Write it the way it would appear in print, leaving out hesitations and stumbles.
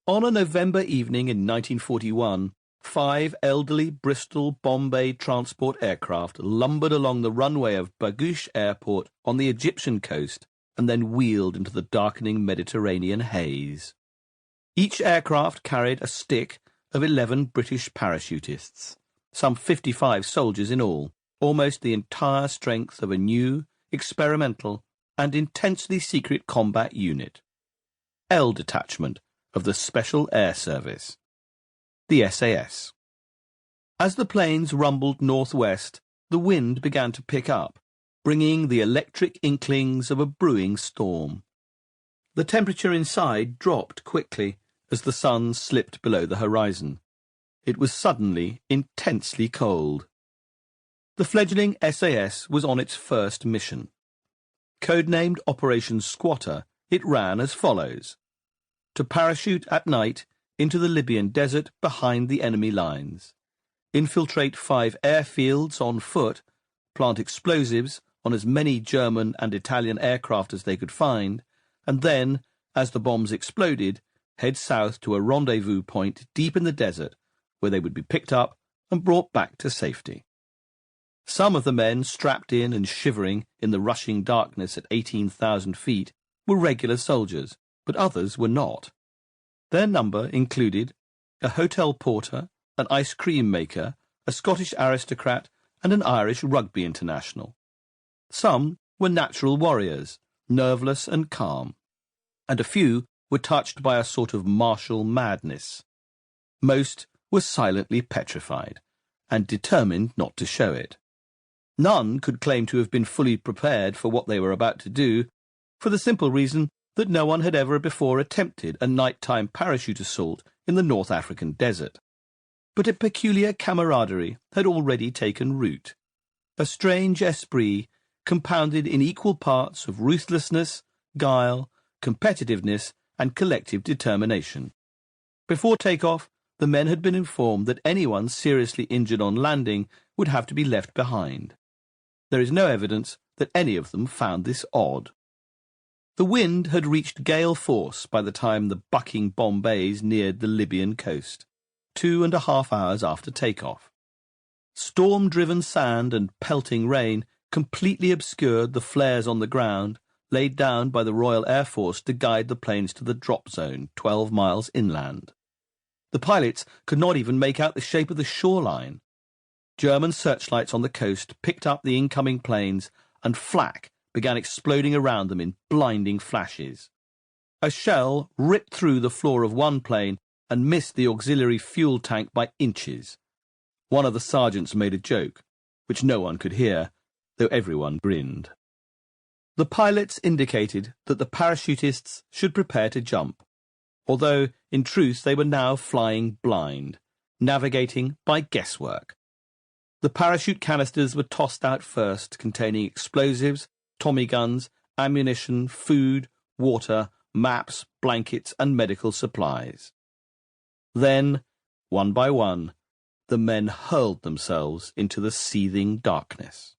On a November evening in 1941, 5 elderly Bristol Bombay transport aircraft lumbered along the runway of Bagouche Airport on the Egyptian coast and then wheeled into the darkening Mediterranean haze. Each aircraft carried a stick of 11 British parachutists, some 55 soldiers in all, almost the entire strength of a new, experimental and intensely secret combat unit. L Detachment of the Special Air Service, the SAS. As the planes rumbled northwest, the wind began to pick up, bringing the electric inklings of a brewing storm. The temperature inside dropped quickly as the sun slipped below the horizon. It was suddenly intensely cold. The fledgling SAS was on its first mission. Codenamed Operation Squatter, it ran as follows: to parachute at night into the Libyan desert behind the enemy lines, infiltrate 5 airfields on foot, plant explosives on as many German and Italian aircraft as they could find, and then, as the bombs exploded, head south to a rendezvous point deep in the desert where they would be picked up and brought back to safety. Some of the men strapped in and shivering in the rushing darkness at 18,000 feet were regular soldiers, but others were not. Their number included a hotel porter, an ice cream maker, a Scottish aristocrat, and an Irish rugby international. Some were natural warriors, nerveless and calm, and a few were touched by a sort of martial madness. Most were silently petrified, and determined not to show it. None could claim to have been fully prepared for what they were about to do, for the simple reason that no one had ever before attempted a nighttime parachute assault in the North African desert. But a peculiar camaraderie had already taken root, a strange esprit compounded in equal parts of ruthlessness, guile, competitiveness, and collective determination. Before takeoff, the men had been informed that anyone seriously injured on landing would have to be left behind. There is no evidence that any of them found this odd. The wind had reached gale force by the time the bucking Bombays neared the Libyan coast, 2.5 hours after takeoff. Storm-driven sand and pelting rain completely obscured the flares on the ground laid down by the Royal Air Force to guide the planes to the drop zone 12 miles inland. The pilots could not even make out the shape of the shoreline. German searchlights on the coast picked up the incoming planes, and flak began exploding around them in blinding flashes. A shell ripped through the floor of one plane and missed the auxiliary fuel tank by inches. One of the sergeants made a joke, which no one could hear, though everyone grinned. The pilots indicated that the parachutists should prepare to jump, although in truth they were now flying blind, navigating by guesswork. The parachute canisters were tossed out first, containing explosives, Tommy guns, ammunition, food, water, maps, blankets, and medical supplies. Then, one by one, the men hurled themselves into the seething darkness.